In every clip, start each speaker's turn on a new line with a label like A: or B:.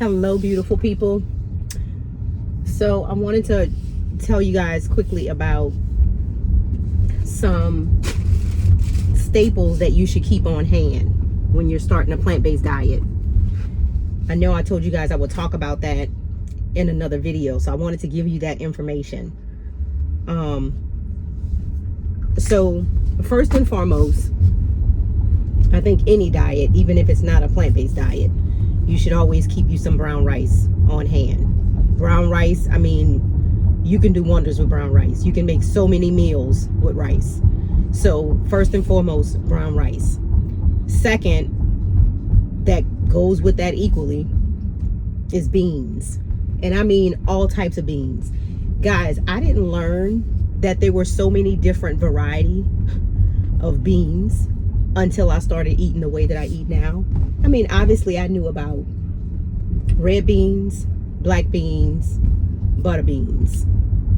A: Hello, beautiful people. So I wanted to tell you guys quickly about some staples that you should keep on hand when you're starting a plant-based diet. I know I told you guys I would talk about that in another video, so I wanted to give you that information. So first and foremost, I think any diet, even if it's not a plant-based diet, you should always keep you some brown rice on hand. Brown rice, I mean, you can do wonders with brown rice. You can make so many meals with rice. So first and foremost, brown rice. Second, that goes with that equally, is beans. And I mean all types of beans. Guys, I didn't learn that there were so many different variety of beans until I started eating the way that I eat now. I mean, obviously I knew about red beans, black beans, butter beans.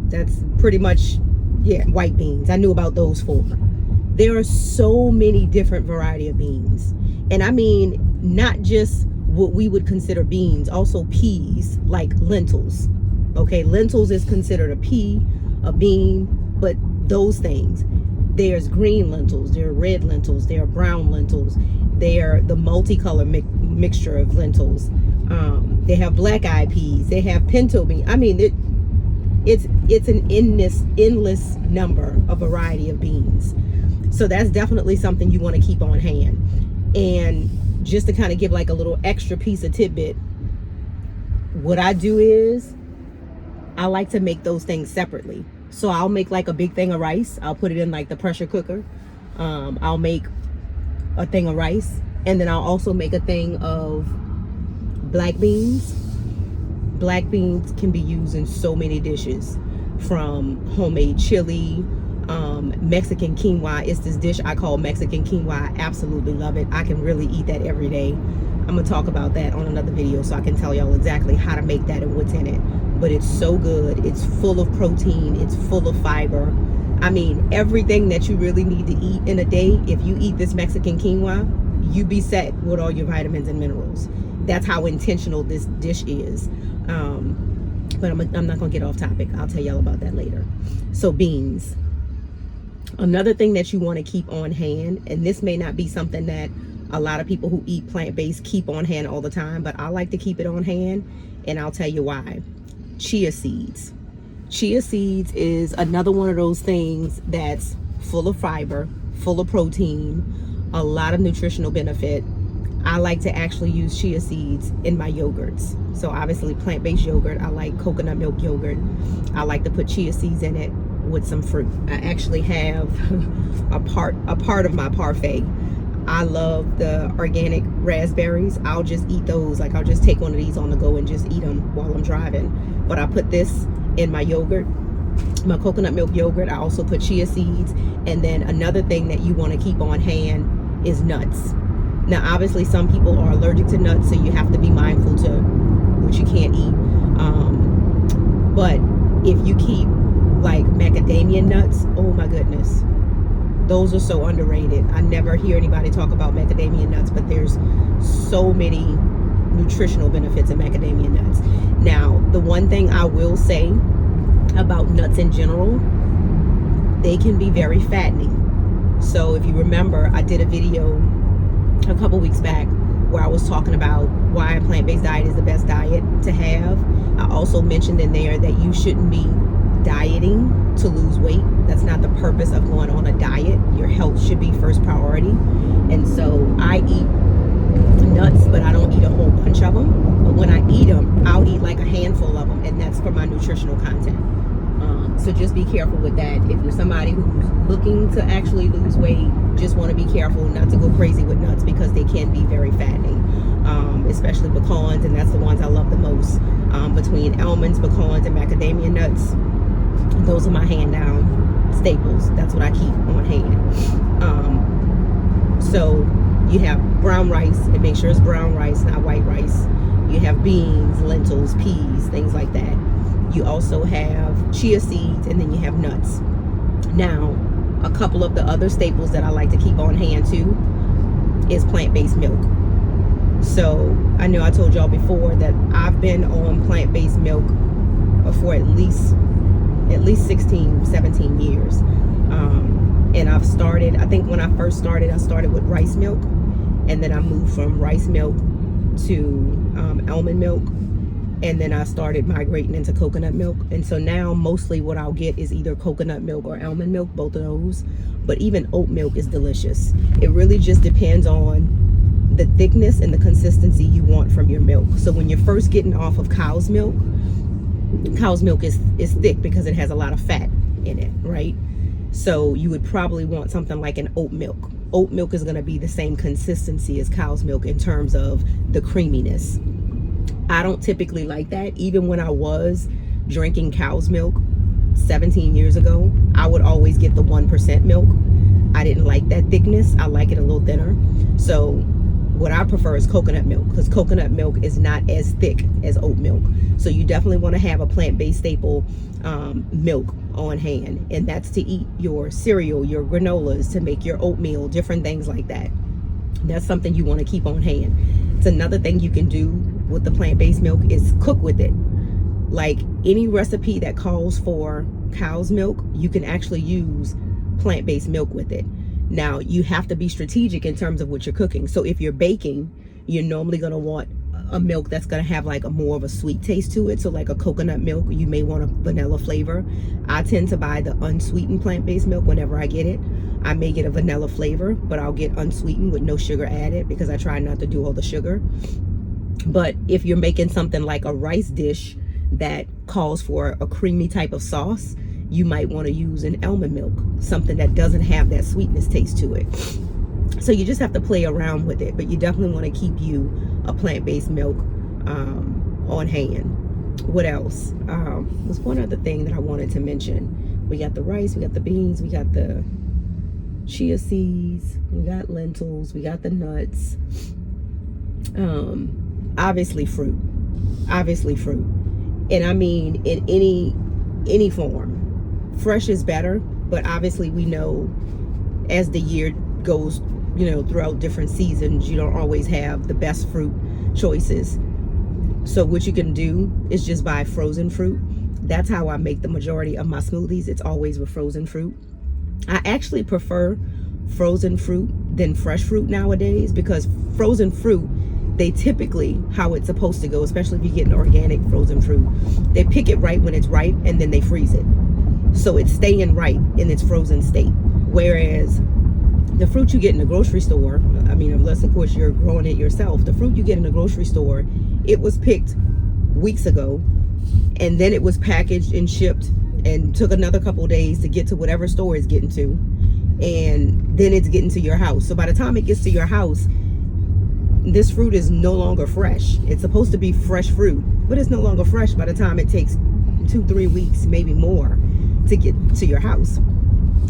A: That's pretty much, yeah, white beans. I knew about those four. There are so many different variety of beans. And I mean, not just what we would consider beans, also peas, like lentils. Okay, lentils is considered a pea, a bean, but those things. There's green lentils, there are red lentils, there are brown lentils, they are the multicolor mixture of lentils. They have black eyed peas, they have pinto beans. I mean, it's an endless number of variety of beans. So that's definitely something you want to keep on hand. And just to kind of give like a little extra piece of tidbit, what I do is I like to make those things separately. So I'll make like a big thing of rice. I'll put it in like the pressure cooker. I'll make a thing of rice. And then I'll also make a thing of black beans. Black beans can be used in so many dishes, from homemade chili, Mexican quinoa. It's this dish I call Mexican quinoa. I absolutely love it. I can really eat that every day. I'm gonna talk about that on another video so I can tell y'all exactly how to make that and what's in it. But it's so good. It's full of protein. It's full of fiber. I mean, everything that you really need to eat in a day. If you eat this Mexican quinoa, you be set with all your vitamins and minerals. That's how intentional this dish is. But I'm not gonna get off topic. I'll tell y'all about that later. So beans. Another thing that you want to keep on hand, and this may not be something that a lot of people who eat plant-based keep on hand all the time, but I like to keep it on hand, and I'll tell you why. Chia seeds. Chia seeds is another one of those things that's full of fiber, full of protein, a lot of nutritional benefit. I like to actually use chia seeds in my yogurts. So obviously plant-based yogurt, I like coconut milk yogurt. I like to put chia seeds in it with some fruit. I actually have a part of my parfait. I love the organic raspberries. I'll just eat those. Like I'll just take one of these on the go and just eat them while I'm driving. But I put this in my yogurt, my coconut milk yogurt. I also put chia seeds. And then another thing that you want to keep on hand is nuts. Now, obviously some people are allergic to nuts, so you have to be mindful to what you can't eat. But if you keep like macadamia nuts, oh my goodness, those are so underrated. I never hear anybody talk about macadamia nuts, but there's so many nutritional benefits in macadamia nuts. Now, the one thing I will say about nuts in general, they can be very fattening. So if you remember, I did a video a couple weeks back where I was talking about why a plant-based diet is the best diet to have. I also mentioned in there that you shouldn't be dieting to lose weight. That's not the purpose of going on a diet. Your health should be first priority. And so I eat nuts, but I don't eat a whole bunch of them. But when I eat them, I'll eat like a handful of them, and that's for my nutritional content. So just be careful with that. If you're somebody who's looking to actually lose weight, just want to be careful not to go crazy with nuts because they can be very fattening, especially pecans, and that's the ones I love the most. Between almonds, pecans, and macadamia nuts, those are my hand down staples. That's what I keep on hand. So you have brown rice, and make sure it's brown rice, not white rice. You have beans, lentils, peas, things like that. You also have chia seeds, and then you have nuts. Now, a couple of the other staples that I like to keep on hand too is plant-based milk. So I know I told y'all before that I've been on plant-based milk for at least 16, 17 years. And I've started, I think when I first started, I started with rice milk, and then I moved from rice milk to almond milk, and then I started migrating into coconut milk. And so now mostly what I'll get is either coconut milk or almond milk, both of those. But even oat milk is delicious. It really just depends on the thickness and the consistency you want from your milk. So when you're first getting off of cow's milk is thick because it has a lot of fat in it, right? So you would probably want something like an oat milk. Oat milk is going to be the same consistency as cow's milk in terms of the creaminess. I don't typically like that. Even when I was drinking cow's milk 17 years ago, I would always get the 1% milk. I didn't like that thickness. I like it a little thinner. So what I prefer is coconut milk, because coconut milk is not as thick as oat milk. So you definitely want to have a plant-based staple milk on hand, and that's to eat your cereal, your granolas, to make your oatmeal, different things like that. That's something you want to keep on hand. It's another thing you can do with the plant-based milk is cook with it. Like any recipe that calls for cow's milk, you can actually use plant-based milk with it. Now you have to be strategic in terms of what you're cooking. So if you're baking, you're normally going to want a milk that's going to have like a more of a sweet taste to it. So like a coconut milk, you may want a vanilla flavor. I tend to buy the unsweetened plant-based milk whenever I get it. I may get a vanilla flavor, but I'll get unsweetened with no sugar added because I try not to do all the sugar. But if you're making something like a rice dish that calls for a creamy type of sauce, you might want to use an almond milk, something that doesn't have that sweetness taste to it. So you just have to play around with it, but you definitely want to keep you a plant-based milk on hand. What else? There's one other thing that I wanted to mention. We got the rice, we got the beans, we got the chia seeds, we got lentils, we got the nuts. Obviously fruit. And I mean in any form. Fresh is better, but obviously we know as the year goes, throughout different seasons, you don't always have the best fruit choices. So what you can do is just buy frozen fruit. That's how I make the majority of my smoothies. It's always with frozen fruit. I actually prefer frozen fruit than fresh fruit nowadays, because frozen fruit, they typically, how it's supposed to go, especially if you get an organic frozen fruit, they pick it right when it's ripe and then they freeze it. So it's staying right in its frozen state. Whereas the fruit you get in the grocery store, I mean, unless of course you're growing it yourself, the fruit you get in the grocery store, it was picked weeks ago, and then it was packaged and shipped and took another couple days to get to whatever store it's getting to, and then it's getting to your house. So by the time it gets to your house, this fruit is no longer fresh. It's supposed to be fresh fruit, but it's no longer fresh by the time it takes 2-3 weeks, maybe more, to get to your house.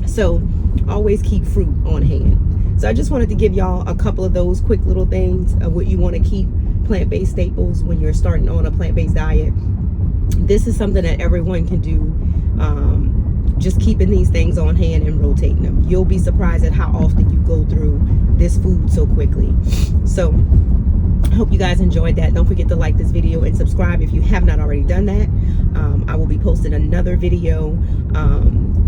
A: So always keep fruit on hand. So I just wanted to give y'all a couple of those quick little things of what you want to keep plant-based staples when you're starting on a plant-based diet. This is something that everyone can do. Just keeping these things on hand and rotating them. You'll be surprised at how often you go through this food so quickly. So I hope you guys enjoyed that. Don't forget to like this video and subscribe if you have not already done that. I will be posting another video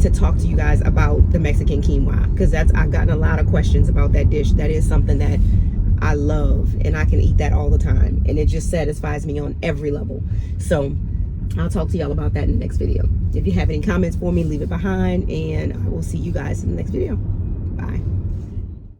A: to talk to you guys about the Mexican quinoa, because I've gotten a lot of questions about that dish. That is something that I love, and I can eat that all the time, and it just satisfies me on every level. So I'll talk to y'all about that in the next video. If you have any comments for me, leave it behind, and I will see you guys in the next video. Bye.